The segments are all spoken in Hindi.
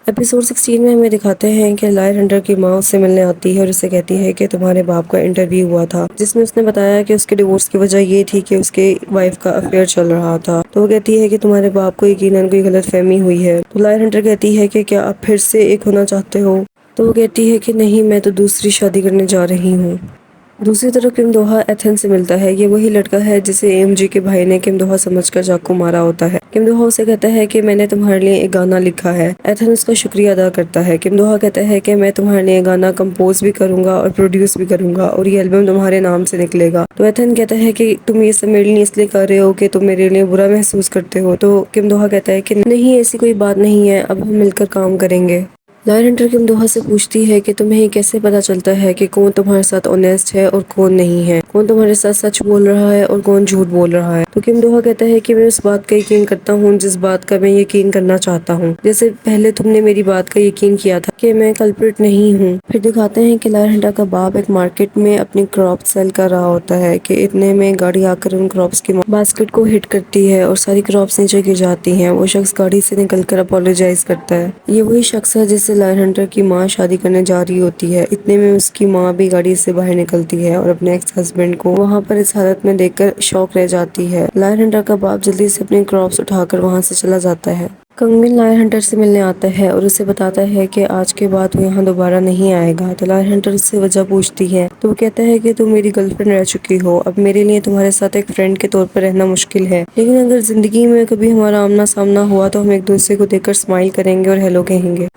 एपिसोड 16 में हमें दिखाते हैं कि लायर हंटर की माँ उससे मिलने आती है और उससे कहती है कि तुम्हारे बाप का इंटरव्यू हुआ था, जिसमें उसने बताया कि उसके डिवोर्स की वजह ये थी कि उसके वाइफ का अफेयर चल रहा था। तो वो कहती है कि तुम्हारे बाप को यकीनन कोई गलतफहमी हुई है। तो लायर हंटर कहती है कि क्या आप फिर से एक होना चाहते हो। तो वो कहती है कि नहीं, मैं तो दूसरी शादी करने जा रही हूँ। दूसरी तरफ किम दोहा एथन से मिलता है। ये वही लड़का है जिसे एएमजी के भाई ने किम दोहा समझकर चाकू मारा होता है। किम दोहा उसे कहता है कि मैंने तुम्हारे लिए एक गाना लिखा है। एथन उसका शुक्रिया अदा करता है। किम दोहा कहता है कि मैं तुम्हारे लिए गाना कंपोज भी करूंगा और प्रोड्यूस भी करूंगा और ये एल्बम तुम्हारे नाम से निकलेगा। तो एथन कहता है कि तुम ये सब मेरे लिए इसलिए कर रहे हो कि तुम मेरे लिए बुरा महसूस करते हो। तो किम दोहा कहता है कि नहीं, ऐसी कोई बात नहीं है, अब हम मिलकर काम करेंगे। लायर हंटर किम दोहा से पूछती है कि तुम्हें ये कैसे पता चलता है कि कौन तुम्हारे साथ ऑनेस्ट है और कौन नहीं है, कौन तुम्हारे साथ सच बोल रहा है और कौन झूठ बोल रहा है। तो किम दोहा कहता है कि मैं उस बात का यकीन करता हूँ जिस बात का मैं यकीन करना चाहता हूँ, जैसे पहले तुमने मेरी बात का यकीन किया था कि मैं कल्प्रिट नहीं हूँ। फिर दिखाते हैं कि लायर हंटर का बाप एक मार्केट में अपनी क्रॉप सेल कर रहा होता है कि इतने में गाड़ी आकर उन क्रॉप्स की बास्केट को हिट करती है और सारी क्रॉप्स नीचे गिर जाती हैं। वो शख्स गाड़ी से निकलकर अपोलोजाइज करता है। ये वही शख्स है जिससे लायर हंटर की माँ शादी करने जा रही होती है। इतने में उसकी माँ भी गाड़ी से बाहर निकलती है और अपने एक्स हस्बैंड को वहाँ पर इस हालत में देखकर शॉक रह जाती है। लायर हंटर का बाप जल्दी से अपनी क्रॉप्स उठाकर वहाँ से चला जाता है। कंगमिन लायर हंटर से मिलने आता है और उसे बताता है कि आज के बाद वो यहाँ दोबारा नहीं आएगा। तो लायर हंटर उससे वजह पूछती है तो वो कहता है कि तुम मेरी गर्लफ्रेंड रह चुकी हो, अब मेरे लिए तुम्हारे साथ एक फ्रेंड के तौर पर रहना मुश्किल है, लेकिन अगर जिंदगी में कभी हमारा आमना सामना हुआ तो हम एक दूसरे को देखकर स्माइल करेंगे और हेलो कहेंगे।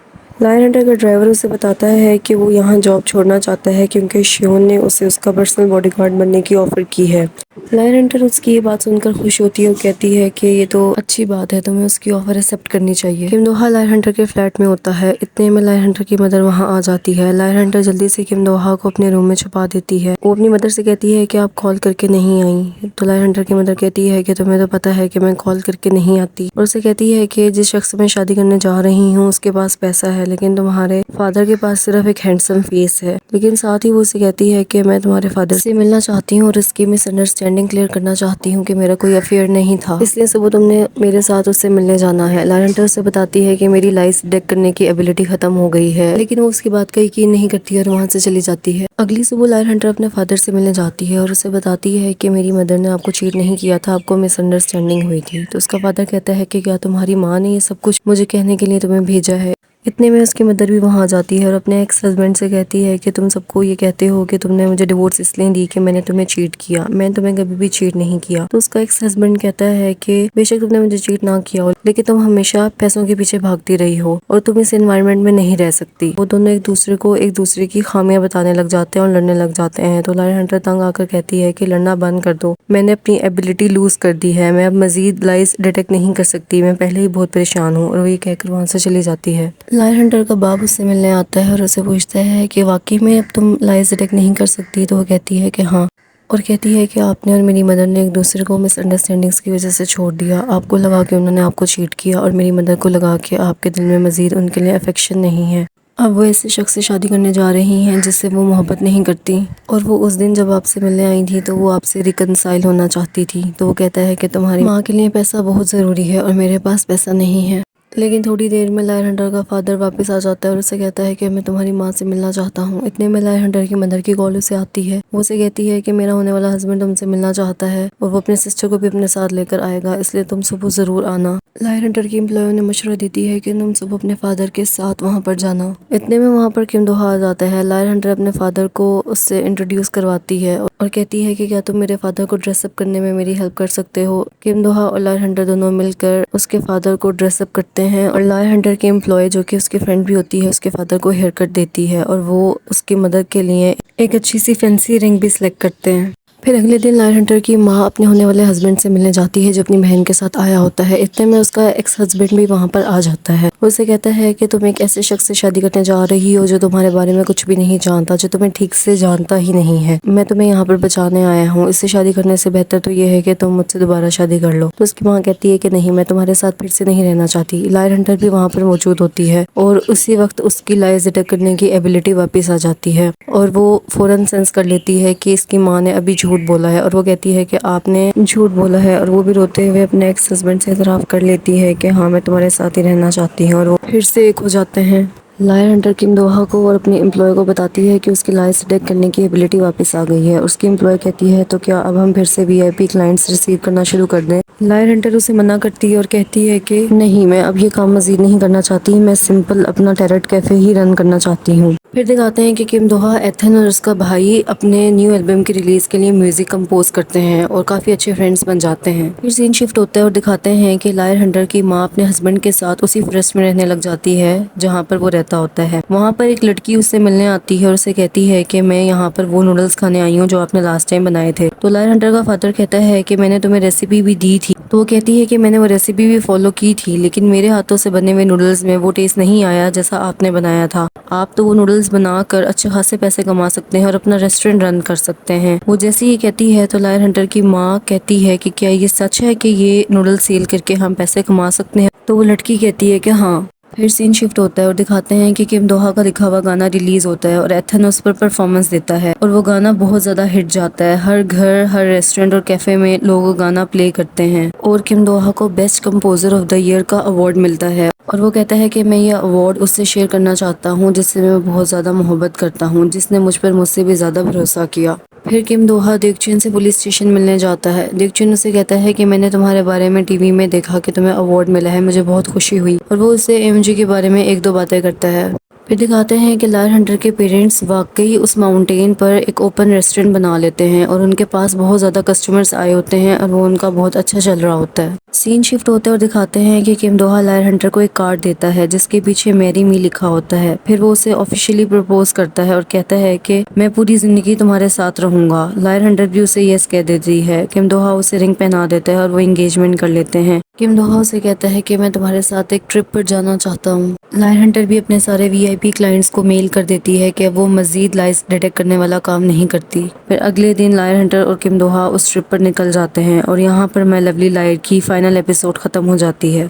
लायर हंटर का ड्राइवर उसे बताता है कि वो यहाँ जॉब छोड़ना चाहता है क्योंकि शियोन ने उसे उसका पर्सनल बॉडीगार्ड बनने की ऑफर की है। लायर हंटर उसकी ये बात सुनकर खुश होती है और कहती है कि ये तो अच्छी बात है, तुम्हें उसकी ऑफर एक्सेप्ट करनी चाहिए। किम दोहा लायर हंटर के फ्लैट में होता है। इतने में लायर हंटर की मदर वहाँ आ जाती है। लायर हंटर जल्दी से किम दोहा को अपने रूम में छुपा देती है। वो अपनी मदर से कहती है कि आप कॉल करके नहीं आई। तो लायर हंटर की मदर कहती है कि तुम्हें तो पता है कि मैं कॉल करके नहीं आती, और उसे कहती है कि जिस शख्स से मैं शादी करने जा रही हूँ उसके पास पैसा है, लेकिन तुम्हारे फादर के पास सिर्फ एक हैंडसम फेस है। लेकिन साथ ही वो उसे कहती है कि मैं तुम्हारे फादर से मिलना चाहती हूँ और इसकी मिसअंडरस्टैंडिंग क्लियर करना चाहती हूँ कि मेरा कोई अफेयर नहीं था, इसलिए सुबह तुमने मेरे साथ उससे मिलने जाना है। लायर हंटर उसे बताती है कि मेरी लाइस डिटेक्ट करने की एबिलिटी खत्म हो गई है, लेकिन वो उसकी बात का यकीन नहीं करती और वहाँ से चली जाती है। अगली सुबह लायर हंटर अपने फादर से मिलने जाती है और उसे बताती है कि मेरी मदर ने आपको चीट नहीं किया था, आपको मिसअंडरस्टैंडिंग हुई थी। तो उसका फादर कहता है कि क्या तुम्हारी माँ ने ये सब कुछ मुझे कहने के लिए तुम्हें भेजा है। इतने में उसकी मदर भी वहाँ आ जाती है और अपने एक्स हस्बैंड से कहती है कि तुम सबको ये कहते हो कि तुमने मुझे डिवोर्स इसलिए दी कि मैंने तुम्हें चीट किया, मैंने तुम्हें कभी भी चीट नहीं किया। तो उसका एक्स हस्बैंड कहता है कि बेशक तुमने मुझे चीट ना किया हो, लेकिन तुम हमेशा पैसों के पीछे भागती रही हो और तुम इस एनवायरनमेंट में नहीं रह सकती। वो दोनों एक दूसरे को एक दूसरे की खामियां बताने लग जाते हैं और लड़ने लग जाते हैं। तो लायर हंटर तंग आकर कहती है कि लड़ना बंद कर दो, मैंने अपनी एबिलिटी लूज कर दी है, मैं अब मजीद लाइस डिटेक्ट नहीं कर सकती, मैं पहले ही बहुत परेशान हूँ। और वो ये कहकर वहाँ से चली जाती है। लायर हंटर का बाप उससे मिलने आता है और उसे पूछता है कि वाकई में अब तुम लाइस डिटेक्ट नहीं कर सकती। तो वो कहती है कि हाँ, और कहती है कि आपने और मेरी मदर ने एक दूसरे को मिसअंडरस्टैंडिंग्स की वजह से छोड़ दिया। आपको लगा कि उन्होंने आपको चीट किया और मेरी मदर को लगा कि आपके दिल में मजीद उनके लिए अफेक्शन नहीं है। अब वो ऐसे शख्स से शादी करने जा रही हैं जिससे वो मोहब्बत नहीं करती, और वो उस दिन जब आपसे मिलने आई थी तो वो आपसे रिकनसाइल होना चाहती थी। तो वो कहता है कि तुम्हारी माँ के लिए पैसा बहुत ज़रूरी है और मेरे पास पैसा नहीं है। लेकिन थोड़ी देर में लायर हंटर का फादर वापस आ जाता है और उसे कहता है कि मैं तुम्हारी माँ से मिलना चाहता हूँ। इतने में लायर हंटर की मदर की कॉल उसे आती है। वो उसे कहती है कि मेरा होने वाला हस्बैंड तुमसे मिलना चाहता है और वो अपने सिस्टर को भी अपने साथ लेकर आएगा, इसलिए तुम सुबह ज़रूर आना। लायर हंटर की एम्प्लॉय ने मशवरा देती है कि तुम सुबह अपने फादर के साथ वहाँ पर जाना। इतने में वहाँ पर किम दोहा आ जाता है। लायर हंटर अपने फादर को उससे इंट्रोड्यूस करवाती है और कहती है कि क्या तुम मेरे फादर को ड्रेसअप करने में मेरी हेल्प कर सकते हो। किम दोहा और लायर हंटर दोनों मिलकर उसके फादर को ड्रेसअप करते हैं और लायर हंटर की एम्प्लॉय जो कि उसकी फ्रेंड भी होती है उसके फादर को हेयर कट देती है और वो उसकी मदर के लिए एक अच्छी सी फैंसी रिंग भी सिलेक्ट करते हैं। फिर अगले दिन लायर हंटर की माँ अपने होने वाले हस्बैंड से मिलने जाती है जो अपनी बहन के साथ आया होता है। इतने में उसका एक्स हस्बैंड भी वहाँ पर आ जाता है। वो उसे कहता है कि तुम एक ऐसे शख्स से शादी करने जा रही हो जो तुम्हारे बारे में कुछ भी नहीं जानता, जो तुम्हें ठीक से जानता ही नहीं है। मैं तुम्हें यहाँ पर बचाने आया हूँ, इससे शादी करने से बेहतर तो ये है कि तुम मुझसे दोबारा शादी कर लो। तो उसकी माँ कहती है कि नहीं, मैं तुम्हारे साथ फिर से नहीं रहना चाहती। लायर हंटर भी वहाँ पर मौजूद होती है और उसी वक्त उसकी लाइस डिटेक्ट करने की एबिलिटी वापस आ जाती है और वो फौरन सेंस कर लेती है कि इसकी माँ ने अभी झूठ बोला है और वो कहती है कि आपने झूठ बोला है और वो भी रोते हुए अपने एक्स हस्बैंड से इतराफ़ कर लेती है कि हाँ मैं तुम्हारे साथ ही रहना चाहती हूँ और वो फिर से एक हो जाते हैं। लायर हंटर किम दोहा को और अपने एम्प्लॉय को बताती है कि उसकी लाइस डिटेक्ट करने की एबिलिटी वापस आ गई है। उसकी एम्प्लॉय कहती है तो क्या अब हम फिर से वीआईपी क्लाइंट्स रिसीव करना शुरू कर दें। लायर हंटर उसे मना करती है और कहती है कि नहीं, मैं अब ये काम मजीद नहीं करना चाहती, मैं सिंपल अपना टेरट कैफे ही रन करना चाहती हूँ। फिर दिखाते हैं कि किम दोहा, एथन और उसका भाई अपने न्यू एल्बम की रिलीज के लिए म्यूजिक कंपोज करते हैं और काफी अच्छे फ्रेंड्स बन जाते हैं। फिर सीन शिफ्ट होता है और दिखाते हैं कि लायर हंटर की माँ अपने हस्बैंड के साथ उसी फॉरेस्ट में रहने लग जाती है जहाँ पर वो रहता होता है। वहाँ पर एक लड़की उससे मिलने आती है और उसे कहती है कि मैं यहाँ पर वो नूडल्स खाने आई हूँ जो आपने लास्ट टाइम बनाए थे। तो लायर हंटर का फादर कहता है कि मैंने तुम्हें रेसिपी भी दी थी। तो वो कहती है कि मैंने वो रेसिपी भी फॉलो की थी, लेकिन मेरे हाथों से बने हुए नूडल्स में वो टेस्ट नहीं आया जैसा आपने बनाया था। आप तो वो नूडल्स बनाकर अच्छे खासे पैसे कमा सकते हैं और अपना रेस्टोरेंट रन कर सकते हैं। वो जैसे ही कहती है तो लायर हंटर की माँ कहती है कि क्या ये सच है कि ये नूडल्स सेल करके हम पैसे कमा सकते हैं। तो वो लड़की कहती है कि हाँ। फिर सीन शिफ्ट होता है और दिखाते हैं कि किम दोहा का लिखा हुआ गाना रिलीज होता है और एथन उस पर परफॉर्मेंस देता है और वो गाना बहुत ज्यादा हिट जाता है। हर घर, हर रेस्टोरेंट और कैफे में लोग वो गाना प्ले करते हैं और किम दोहा को best composer of the year का अवार्ड मिलता है। और वो कहता है कि मैं ये अवार्ड उससे शेयर करना चाहता हूँ जिससे मैं बहुत ज़्यादा मोहब्बत करता हूँ, जिसने मुझ पर मुझसे भी ज़्यादा भरोसा किया। फिर किम दोहा देवचुन से पुलिस स्टेशन मिलने जाता है। देवचुन उसे कहता है कि मैंने तुम्हारे बारे में टीवी में देखा कि तुम्हें अवार्ड मिला है, मुझे बहुत खुशी हुई। और वो उससे एमजी के बारे में एक दो बातें करता है। फिर दिखाते हैं कि लायर हंटर के पेरेंट्स वाकई उस माउंटेन पर एक ओपन रेस्टोरेंट बना लेते हैं और उनके पास बहुत ज़्यादा कस्टमर्स आए होते हैं और वो उनका बहुत अच्छा चल रहा होता है। सीन शिफ्ट होता है और दिखाते हैं कि किम दोहा लायर हंटर को एक कार्ड देता है जिसके पीछे मैरी मी लिखा होता है। फिर वो उसे ऑफिशियली प्रपोज करता है और कहता है कि मैं पूरी जिंदगी तुम्हारे साथ रहूंगा। लायर हंटर भी उसे यस कह देती है। किम दोहा उसे रिंग पहना देता है और वो एंगेजमेंट कर लेते हैं। किम दोहा उसे कहता है कि मैं तुम्हारे साथ एक ट्रिप पर जाना चाहता हूँ। लायर हंटर भी अपने सारे वीआईपी क्लाइंट्स को मेल कर देती है कि वो मजीद लाइस डिटेक्ट करने वाला काम नहीं करती। फिर अगले दिन लायर हंटर और किम दोहा उस ट्रिप पर निकल जाते हैं और यहाँ पर माय लवली लायर की फाइनल एपिसोड खत्म हो जाती है।